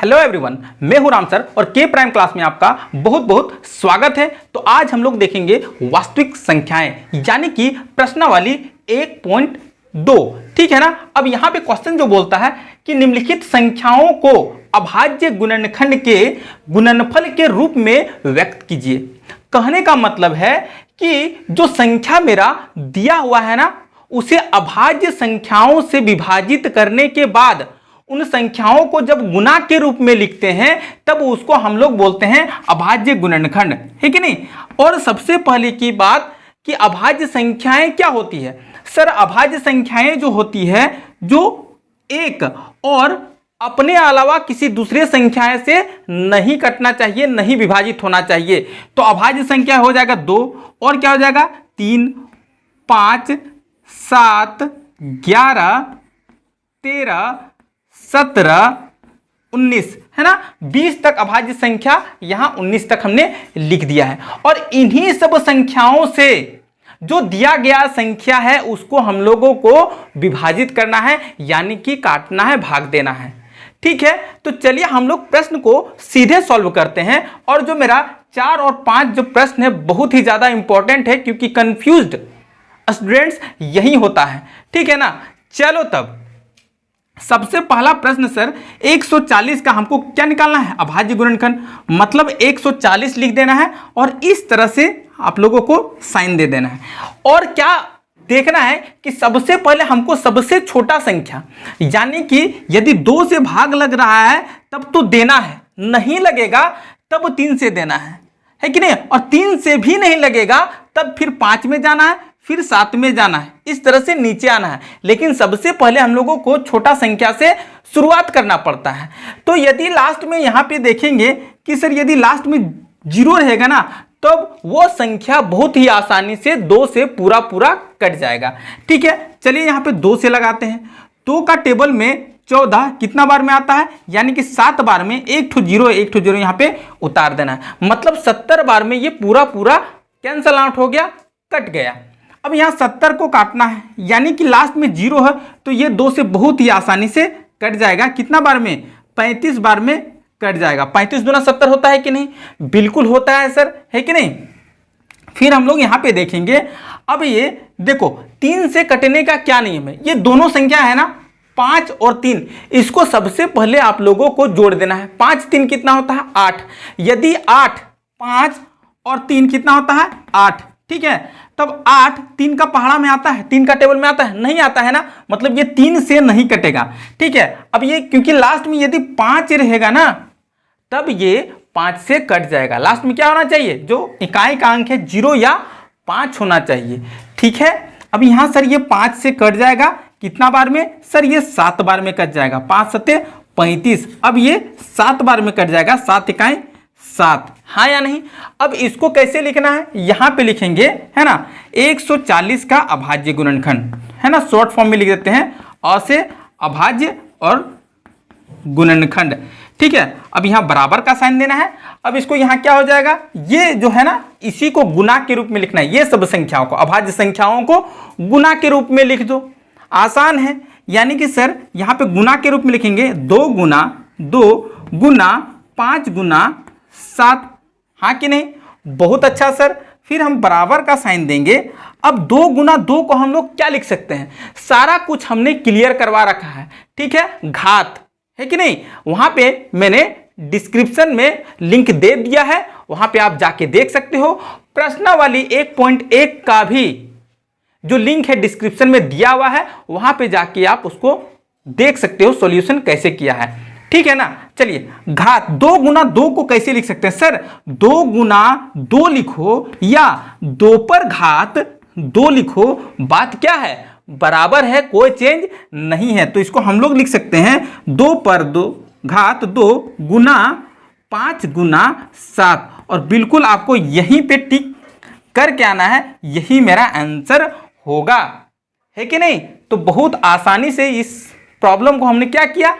Hello everyone, मैं हूं Ram sir और के प्राइम क्लास में आपका बहुत बहुत स्वागत है। तो आज हम लोग देखेंगे वास्तविक संख्याएं यानी कि प्रश्नावली 1.2। ठीक है ना। अब यहां पे क्वेश्चन जो बोलता है कि निम्नलिखित संख्याओं को अभाज्य गुणनखंड के गुणनफल के रूप में व्यक्त कीजिए। कहने का मतलब है कि जो संख्या मेरा दिया हुआ है ना, उसे अभाज्य संख्याओं से विभाजित करने के बाद उन संख्याओं को जब गुणा के रूप में लिखते हैं तब उसको हम लोग बोलते हैं अभाज्य गुणनखंड, है कि नहीं। और सबसे पहले की बात कि अभाज्य संख्याएं क्या होती है। सर, अभाज्य संख्याएं जो होती है जो एक और अपने अलावा किसी दूसरे संख्या से नहीं कटना चाहिए, नहीं विभाजित होना चाहिए। तो अभाज्य संख्या हो जाएगा 2 और क्या हो जाएगा 3, 5, 7, 11, 13, 17, 19, है ना। 20 तक अभाज्य संख्या, यहां 19 तक हमने लिख दिया है। और इन्हीं सब संख्याओं से जो दिया गया संख्या है उसको हम लोगों को विभाजित करना है, यानी कि काटना है, भाग देना है। ठीक है, तो चलिए हम लोग प्रश्न को सीधे सॉल्व करते हैं। और जो मेरा 4 और 5 जो प्रश्न है बहुत ही ज्यादा इंपॉर्टेंट है, क्योंकि कंफ्यूज्ड स्टूडेंट्स यही होता है। ठीक है ना। चलो तब सबसे पहला प्रश्न सर 140 का हमको क्या निकालना है, अभाज्य गुणनखंड। मतलब 140 लिख देना है और इस तरह से आप लोगों को साइन दे देना है। और क्या देखना है कि सबसे पहले हमको सबसे छोटा संख्या, यानी कि यदि 2 से भाग लग रहा है तब तो देना है, नहीं लगेगा तब 3 से देना है कि नहीं। और 3 से भी नहीं लगेगा तब फिर 5 में जाना है, फिर 7 में जाना है, इस तरह से नीचे आना है। लेकिन सबसे पहले हम लोगों को छोटा संख्या से शुरुआत करना पड़ता है। तो यदि लास्ट में यहाँ पे देखेंगे कि सर यदि लास्ट में 0 रहेगा ना, तो वो संख्या बहुत ही आसानी से 2 से पूरा कट जाएगा। ठीक है, चलिए यहाँ पे 2 से लगाते हैं। 2 का टेबल में 14 कितना बार में आता है, यानी कि 7 बार में 1 ठो 0 यहाँ पे उतार देना है। मतलब 70 बार में ये पूरा कैंसल आउट हो गया, कट गया। अब यहाँ 70 को काटना है, यानी कि लास्ट में 0 है तो ये 2 से बहुत ही आसानी से कट जाएगा। कितना बार में, 35 बार में कट जाएगा। 35 दूना 70 होता है कि नहीं, बिल्कुल होता है सर, है कि नहीं। फिर हम लोग यहाँ पे देखेंगे। अब ये देखो 3 से कटने का क्या नियम है। ये दोनों संख्या है ना 5 और 3, इसको सबसे पहले आप लोगों को जोड़ देना है। 5 3 कितना होता है 8। यदि 8 5 और 3 कितना होता है 8। ठीक है, तब 8 3 का पहाड़ा में आता है, 3 का टेबल में आता है, नहीं आता है ना, मतलब ये 3 से नहीं कटेगा। ठीक है, अब ये क्योंकि लास्ट में यदि 5 रहेगा ना तब ये 5 से कट जाएगा। लास्ट में क्या होना चाहिए, जो इकाई का अंक है 0 या 5 होना चाहिए। ठीक है, अब यहां सर ये 5 से कट जाएगा कितना बार में, सर ये 7 बार में कट जाएगा। 5 7 35, अब ये 7 बार में कट जाएगा, 7 इकाई 7, हाँ या नहीं। अब इसको कैसे लिखना है, यहां पे लिखेंगे, है ना, 140 का अभाज्य गुणनखंड, है ना, शॉर्ट फॉर्म में लिख देते हैं और से अभाज्य और गुणनखंड। ठीक है, अब यहां बराबर का साइन देना है। अब इसको यहां क्या हो जाएगा, ये जो है ना इसी को गुना के रूप में लिखना है। ये सब संख्याओं को, अभाज्य संख्याओं को गुना के रूप में लिख दो, आसान है। यानी कि सर यहां पे गुना के रूप में लिखेंगे 2 गुना 2 गुना 5 गुना 7, हाँ कि नहीं, बहुत अच्छा सर। फिर हम बराबर का साइन देंगे। अब 2 गुना 2 को हम लोग क्या लिख सकते हैं, सारा कुछ हमने क्लियर करवा रखा है। ठीक है, घात, है कि नहीं। वहां पे मैंने डिस्क्रिप्शन में लिंक दे दिया है, वहां पे आप जाके देख सकते हो। प्रश्नावली 1.1 का भी जो लिंक है डिस्क्रिप्शन में दिया हुआ है, वहां पे जाके आप उसको देख सकते हो सॉल्यूशन कैसे किया है। ठीक है ना। चलिए घात 2 गुना 2 को कैसे लिख सकते हैं, सर 2 गुना 2 लिखो या 2 पर घात 2 लिखो, बात क्या है, बराबर है, कोई चेंज नहीं है। तो इसको हम लोग लिख सकते हैं 2 पर 2 घात 2 गुना 5 गुना 7। और बिल्कुल आपको यहीं पे टिक करके आना है, यही मेरा आंसर होगा, है कि नहीं। तो बहुत आसानी से इस प्रॉब्लम को हमने क्या किया,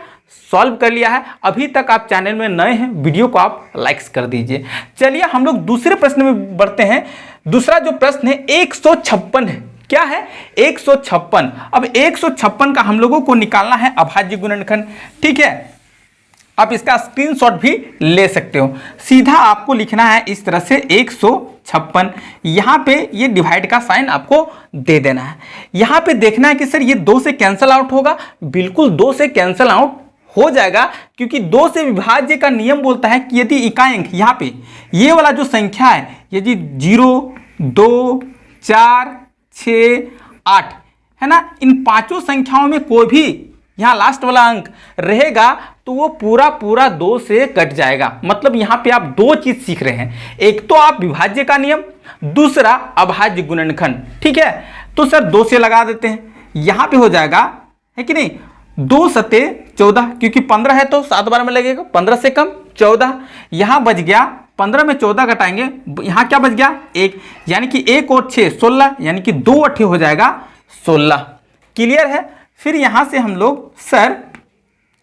सॉल्व कर लिया है। अभी तक आप चैनल में नए हैं, वीडियो को आप लाइक्स कर दीजिए। चलिए हम लोग दूसरे प्रश्न में बढ़ते हैं। दूसरा जो प्रश्न है 156 है। क्या है 156। अब 156 का हम लोगों को निकालना है अभाज्य गुणनखंड। ठीक है, आप इसका स्क्रीनशॉट भी ले सकते हो। सीधा आपको लिखना है इस तरह से 156, यहाँ पे ये डिवाइड का साइन आपको दे देना है। यहाँ पे देखना है कि सर ये 2 से कैंसिल आउट होगा, बिल्कुल 2 से कैंसिल आउट हो जाएगा, क्योंकि 2 से विभाज्य का नियम बोलता है कि यदि इकाई अंक यहाँ पे ये वाला जो संख्या है, यदि 0, 2, 4, 6, 8 है ना, इन पांचों संख्याओं में कोई भी यहाँ लास्ट वाला अंक रहेगा तो वो पूरा पूरा 2 से कट जाएगा। मतलब यहाँ पे आप 2 चीज सीख रहे हैं, एक तो आप विभाज्य का नियम, दूसरा अभाज्य गुणनखंड। ठीक है, तो सर 2 से लगा देते हैं, यहाँ पे हो जाएगा है कि नहीं, 2 सते 14, क्योंकि 15 है तो 7 बार में लगेगा, 15 से कम 14, यहाँ बच गया 15 में 14 घटाएंगे, यहाँ क्या बच गया 1, यानी कि 1 और 6 16, यानी कि 2 अट्ठे हो जाएगा 16। क्लियर है। फिर यहाँ से हम लोग सर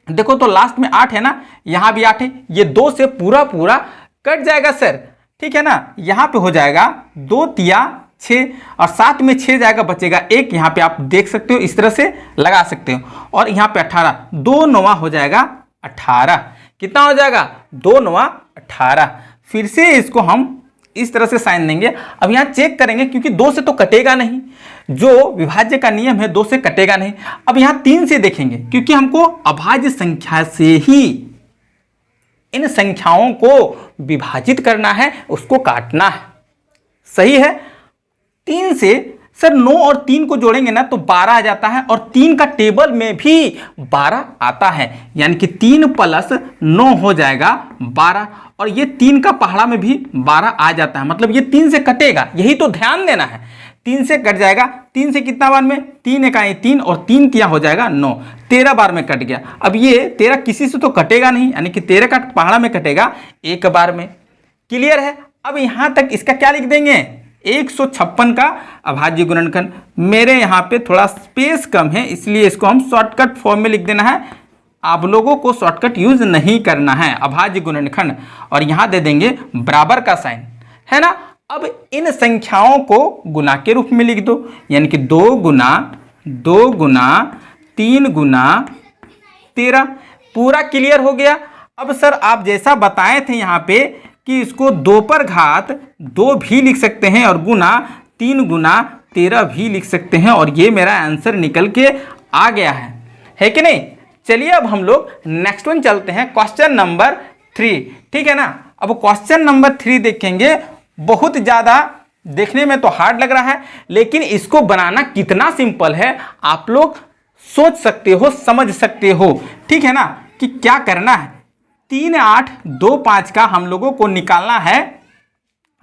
देखो तो लास्ट में 8 है ना, यहाँ भी 8 है, ये 2 से पूरा पूरा कट जाएगा सर। ठीक है ना, यहाँ पे हो जाएगा 2 तिया 6 और 7 में 6 जाएगा, बचेगा 1। यहाँ पे आप देख सकते हो, इस तरह से लगा सकते हो। और यहाँ पे 18, 2 9 हो जाएगा 18। कितना हो जाएगा 2 9 18। फिर से इसको हम इस तरह से साइन देंगे। अब यहाँ चेक करेंगे, क्योंकि 2 से तो कटेगा नहीं, जो विभाज्य का नियम है 2 से कटेगा नहीं। अब यहाँ 3 से देखेंगे, क्योंकि हमको अभाज्य संख्या से ही इन संख्याओं को विभाजित करना है, उसको काटना है। सही है। 3 से सर 9 और 3 को जोड़ेंगे ना तो 12 आ जाता है, और 3 का टेबल में भी 12 आता है, यानी कि 3 + 9 हो जाएगा 12, और ये 3 का पहाड़ा में भी 12 आ जाता है। मतलब ये 3 से कटेगा, यही तो ध्यान देना है। 3 से कट जाएगा, 3 से कितना बार में 3 इकाई 3 और 3 तिया हो जाएगा 9, 13 बार में कट गया। अब ये 13 किसी से तो कटेगा नहीं, यानी कि 13 का पहाड़ा में कटेगा 1 बार में। क्लियर है। अब यहाँ तक इसका क्या लिख देंगे 156 का अभाज्य गुणनखंड। मेरे यहाँ पे थोड़ा स्पेस कम है, इसलिए इसको हम शॉर्टकट फॉर्म में लिख देना है। आप लोगों को शॉर्टकट यूज नहीं करना है, अभाज्य गुणनखंड, और यहाँ दे देंगे बराबर का साइन, है ना। अब इन संख्याओं को गुना के रूप में लिख दो, यानी कि 2 गुना 2 गुना 3 गुना 13। पूरा क्लियर हो गया। अब सर आप जैसा बताए थे यहाँ पे कि इसको 2 पर घात 2 भी लिख सकते हैं, और गुना 3 गुना 13 भी लिख सकते हैं, और ये मेरा आंसर निकल के आ गया है कि नहीं। चलिए अब हम लोग नेक्स्ट वन चलते हैं, क्वेश्चन नंबर 3। ठीक है ना। अब क्वेश्चन नंबर 3 देखेंगे। बहुत ज़्यादा देखने में तो हार्ड लग रहा है, लेकिन इसको बनाना कितना सिंपल है आप लोग सोच सकते हो, समझ सकते हो। ठीक है ना, कि क्या करना है। 3 8 2 5 का हम लोगों को निकालना है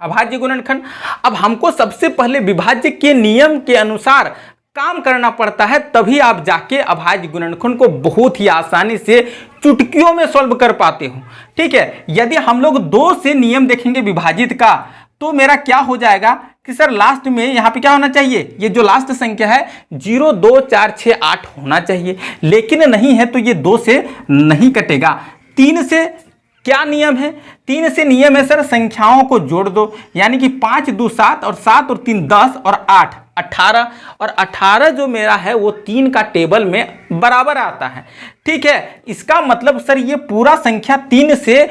अभाज्य गुणनखंड। अब हमको सबसे पहले विभाज्य के नियम के अनुसार काम करना पड़ता है, तभी आप जाके अभाज्य गुणनखंड को बहुत ही आसानी से चुटकियों में सॉल्व कर पाते हो। ठीक है। यदि हम लोग 2 से नियम देखेंगे विभाजित का, तो मेरा क्या हो जाएगा कि सर लास्ट में यहाँ पे क्या होना चाहिए, ये जो लास्ट संख्या है 0 2 4 6 8 होना चाहिए, लेकिन नहीं है, तो ये 2 से नहीं कटेगा। 3 से क्या नियम है, 3 से नियम है सर संख्याओं को जोड़ दो, यानी कि 5 2 7 और 7 और 3 10 और 8 18, और 18 जो मेरा है वो 3 का टेबल में बराबर आता है। ठीक है। इसका मतलब सर ये पूरा संख्या 3 से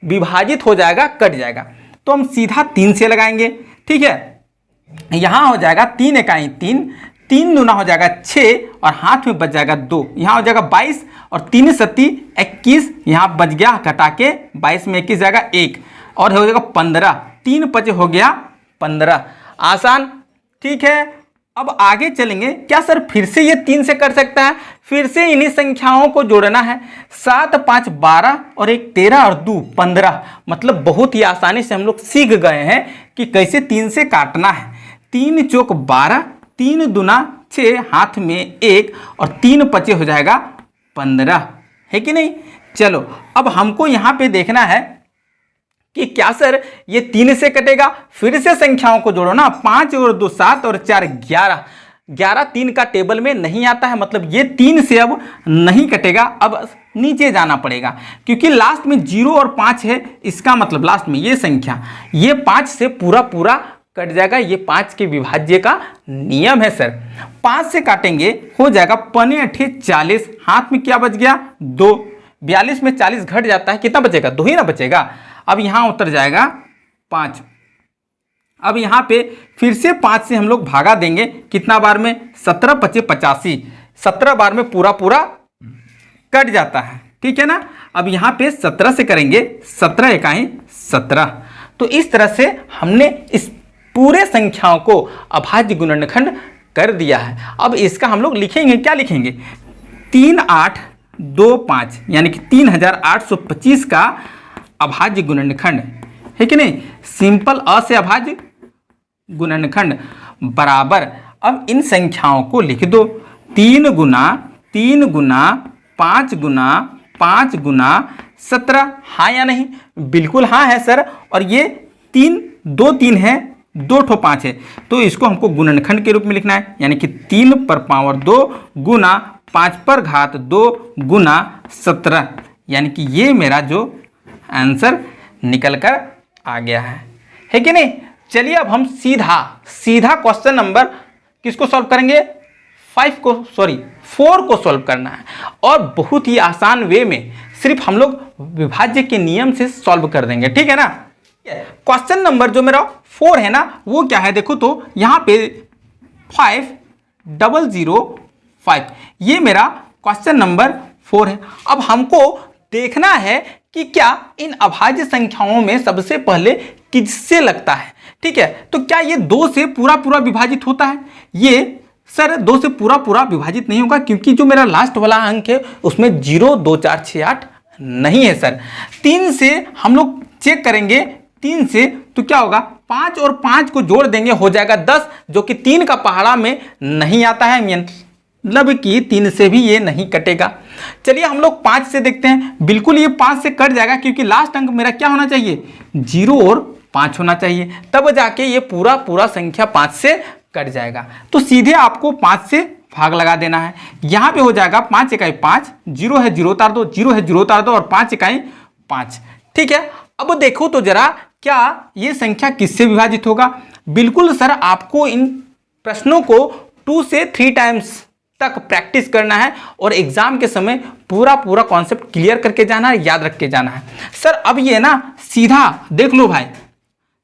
विभाजित हो जाएगा, कट जाएगा, तो हम सीधा 3 से लगाएंगे। ठीक है। यहाँ हो जाएगा 3 इकाई 3, 3 दूना हो जाएगा 6, और हाथ में बच जाएगा 2, यहाँ हो जाएगा 22, और 3 सत्ती 21, यहाँ बच गया घटा के 22 में 21 जाएगा 1, और हो जाएगा 15, 3 5 हो गया 15। आसान। ठीक है। अब आगे चलेंगे। क्या सर फिर से ये 3 से कर सकता है, फिर से इन्हीं संख्याओं को जोड़ना है। 7 5 12 और 1 13 और 2 15। मतलब बहुत ही आसानी से हम लोग सीख गए हैं कि कैसे 3 से काटना है। 3 चौक 12, 3 दूना 6, हाथ में 1, और 3 5 हो जाएगा 15, है कि नहीं। चलो अब हमको यहाँ पे देखना है कि क्या सर ये 3 से कटेगा। फिर से संख्याओं को जोड़ो ना, 5 और 2 7 और 4 11, 11 3 का टेबल में नहीं आता है, मतलब ये 3 से अब नहीं कटेगा। अब नीचे जाना पड़ेगा, क्योंकि लास्ट में 0 और 5 है, इसका मतलब लास्ट में ये संख्या ये 5 से पूरा पूरा कट जाएगा। ये 5 के विभाज्य का नियम है सर। 5 से काटेंगे हो जाएगा 5 8 40, हाथ में क्या बच गया 2, 42 में 40 घट जाता है, कितना बचेगा? 2 ही ना बचेगा। अब यहाँ उतर जाएगा 5। अब यहाँ पे फिर से 5 से हम लोग भागा देंगे, कितना बार में? 17 × 5 = 85, 17 बार में पूरा पूरा कट जाता है, ठीक है ना। अब यहाँ पे 17 से करेंगे, 17 एकाई 17। तो इस तरह से हमने इस पूरे संख्याओं को अभाज्य गुणनखंड कर दिया है। अब इसका हम लोग लिखेंगे, क्या लिखेंगे? 3825 यानी कि 3825 का अभाज्य गुणनखंड है कि नहीं। सिंपल अ से अभाज्य गुणनखंड बराबर, अब इन संख्याओं को लिख दो, 3 गुना 5 गुना 5 गुना 17। हाँ या नहीं? बिल्कुल हाँ है सर। और ये 3 2 3 है, 2 ठो 5 है, तो इसको हमको गुणनखंड के रूप में लिखना है, यानी कि 3 पर पावर 2 गुना 5 पर घात 2 गुना 17, यानी कि ये मेरा जो आंसर निकल कर आ गया है कि नहीं। चलिए अब हम सीधा क्वेश्चन नंबर किसको सॉल्व करेंगे? 4 को सॉल्व करना है, और बहुत ही आसान वे में सिर्फ हम लोग विभाज्य के नियम से सॉल्व कर देंगे, ठीक है ना। क्वेश्चन नंबर जो मेरा 4 है ना, वो क्या है? देखो तो यहाँ पे 5005, ये मेरा क्वेश्चन नंबर 4 है। अब हमको देखना है कि क्या इन अभाज्य संख्याओं में सबसे पहले किससे लगता है, ठीक है। तो क्या ये 2 से पूरा पूरा विभाजित होता है? ये सर 2 से पूरा पूरा विभाजित नहीं होगा, क्योंकि जो मेरा लास्ट वाला अंक है उसमें 0 2 4 6 8 नहीं है सर। 3 से हम लोग चेक करेंगे, 3 से तो क्या होगा? 5 और 5 को जोड़ देंगे, हो जाएगा 10, जो कि 3 का पहाड़ा में नहीं आता है, मतलब कि 3 से भी ये नहीं कटेगा। चलिए हम लोग 5 से देखते हैं। बिल्कुल ये 5 से कट जाएगा, क्योंकि लास्ट अंक मेरा क्या होना चाहिए? 0 और 5 होना चाहिए, तब जाके ये पूरा पूरा संख्या 5 से कट जाएगा। तो सीधे आपको 5 से भाग लगा देना है। यहाँ पे हो जाएगा 5 एकाई 5, 0 है 0 उतार दो, 0 है 0 उतार दो, और 5 एकाई 5, ठीक है। अब देखो तो जरा, क्या ये संख्या किससे विभाजित होगा? बिल्कुल सर, आपको इन प्रश्नों को 2 से 3 टाइम्स तक प्रैक्टिस करना है, और एग्जाम के समय पूरा पूरा कॉन्सेप्ट क्लियर करके जाना है, याद रख के जाना है। सर अब ये ना सीधा देख लो भाई,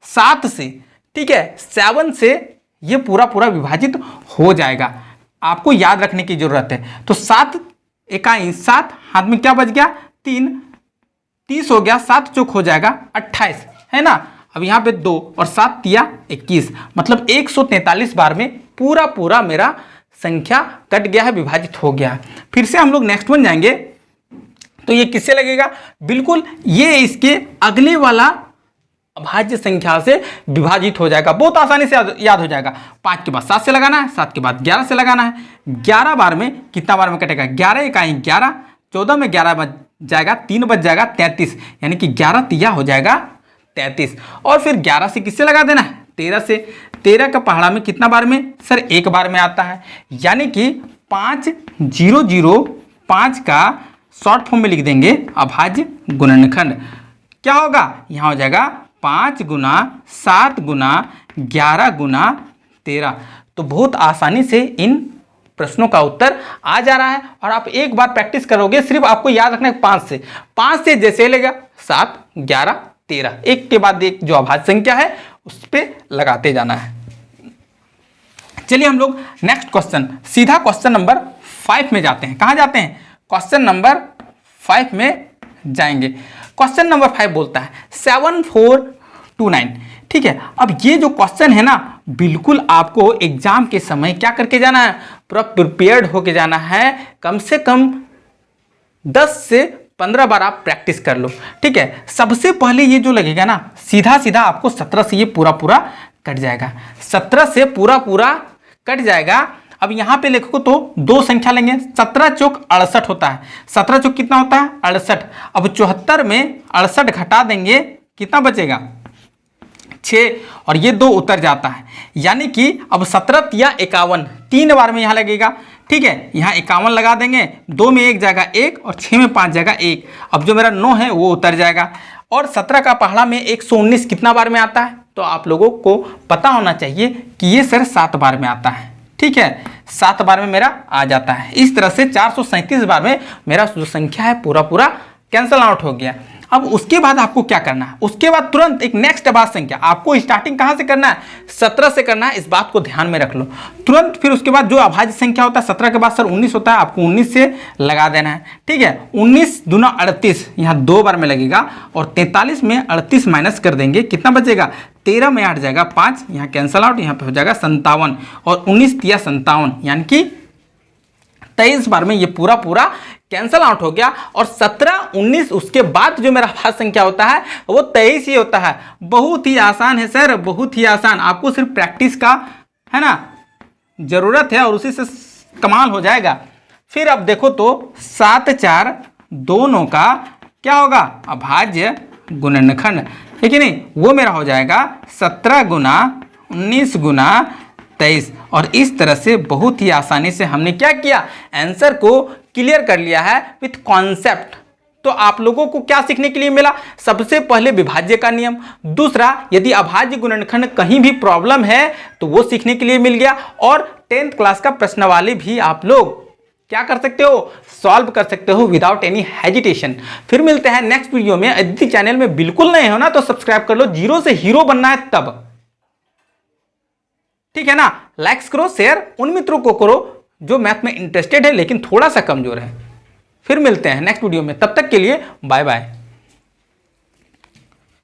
7 से, ठीक है, 7 से ये पूरा पूरा विभाजित हो जाएगा, आपको याद रखने की जरूरत है। तो 7 एकाई 7, हाथ में क्या बच गया? 3, 30 हो गया, 7 चौक हो जाएगा 28, है ना। अब यहाँ पे 2 और 7 तिया 21, मतलब 143 बार में पूरा पूरा मेरा संख्या कट गया है, विभाजित हो गया है। फिर से हम लोग नेक्स्ट वन जाएंगे, तो ये किससे लगेगा? बिल्कुल ये इसके अगले वाला अभाज्य संख्या से विभाजित हो जाएगा, बहुत आसानी से याद हो जाएगा। 5 के बाद 7 से लगाना है, 7 के बाद 11 से लगाना है। 11 बार में कितना बार में कटेगा? 11 इकाई 11, 14 में 11 बच जाएगा, 3 बच जाएगा 33, यानी कि 11 तिया हो जाएगा 33। और फिर 11 से किससे लगा देना है? 13 से। 13 का पहाड़ा में कितना बार में? सर 1 बार में आता है, यानी कि 5005 का शॉर्ट फॉर्म में लिख देंगे अभाज्य गुणनखंड। क्या होगा? यहाँ हो जाएगा 5 गुना 7 गुना 11 गुना 13। तो बहुत आसानी से इन प्रश्नों का उत्तर आ जा रहा है, और आप एक बार प्रैक्टिस करोगे, सिर्फ आपको याद रखना है 5 से जैसे लेगा 7 11 13, एक के बाद एक जो अभाज्य संख्या है उस पर लगाते जाना है। चलिए हम लोग नेक्स्ट क्वेश्चन, सीधा क्वेश्चन नंबर 5 में जाते हैं। कहाँ जाते हैं? क्वेश्चन नंबर 5 में जाएंगे। क्वेश्चन नंबर 5 बोलता है 7429, ठीक है। अब ये जो क्वेश्चन है ना, बिल्कुल आपको एग्जाम के समय क्या करके जाना है? पूरा प्रिपेयर्ड होके जाना है। कम से कम 10 से 15 बार आप प्रैक्टिस कर लो, ठीक है। सबसे पहले ये जो लगेगा ना, सीधा सीधा आपको 17 से ये पूरा पूरा कट जाएगा, 17 से पूरा पूरा कट जाएगा। अब यहाँ पे लिखो तो 2 संख्या लेंगे, 17 चौक 68 होता है। 17 चौक कितना होता है? 68। अब 74 में 68 घटा देंगे, कितना बचेगा? 6, और ये 2 उतर जाता है, यानी कि अब 17 या 51 3 बार में यहाँ लगेगा, ठीक है। यहाँ 51 लगा देंगे, 2 में 1 जाएगा 1, और 6 में 5 जाएगा 1। अब जो मेरा 9 है वो उतर जाएगा, और 17 का पहाड़ा में 119 कितना बार में आता है? तो आप लोगों को पता होना चाहिए कि ये सर 7 बार में आता है, ठीक है। 7 बार में मेरा आ जाता है। इस तरह से 437 बार में मेरा जो संख्या है पूरा पूरा कैंसल आउट हो गया। अब उसके बाद आपको क्या करना है, उसके बाद तुरंत एक नेक्स्ट अभाज्य संख्या, आपको स्टार्टिंग कहां से करना है, 17 से करना है, इस बात को ध्यान में रख लो। तुरंत फिर उसके बाद जो अभाज्य संख्या होता है 17 के बाद सर 19 होता है, आपको 19 से लगा देना है। ठीक है, 19 दूना 38, यहाँ 2 बार में लगेगा, और 43 में 38 माइनस कर देंगे, कितना बचेगा, 13 में 8 जाएगा 5, यहाँ कैंसल आउट, यहाँ पे हो जाएगा 57, और 19 तिया 57, यानी कि 23 बार में ये पूरा कैंसल आउट हो गया। और 17, 19 उसके बाद जो मेरा अभाज्य संख्या होता है वो 23 ही होता है। बहुत ही आसान है सर, बहुत ही आसान, आपको सिर्फ प्रैक्टिस का है ना जरूरत है, और उसी से कमाल हो जाएगा। फिर अब देखो तो 7, 4 दोनों का क्या होगा, अभाज्य गुणनखंड है कि नहीं, वो मेरा हो जाएगा 17 गुना 19 गुना 23। और इस तरह से बहुत ही आसानी से हमने क्या किया, आंसर को क्लियर कर लिया है विथ कॉन्सेप्ट। तो आप लोगों को क्या सीखने के लिए मिला, सबसे पहले विभाज्य का नियम, दूसरा यदि अभाज्य गुणनखंड कहीं भी प्रॉब्लम है तो वो सीखने के लिए मिल गया, और 10th क्लास का प्रश्नावली भी आप लोग क्या कर सकते हो, सॉल्व कर सकते हो विदाउट एनी हेजिटेशन। फिर मिलते हैं नेक्स्ट वीडियो में। यदि चैनल में बिल्कुल नए हो ना तो सब्सक्राइब कर लो, जीरो से हीरो बनना है तब, ठीक है ना। लाइक्स करो, शेयर उन मित्रों को करो जो मैथ में इंटरेस्टेड है लेकिन थोड़ा सा कमजोर है। फिर मिलते हैं नेक्स्ट वीडियो में, तब तक के लिए बाय बाय।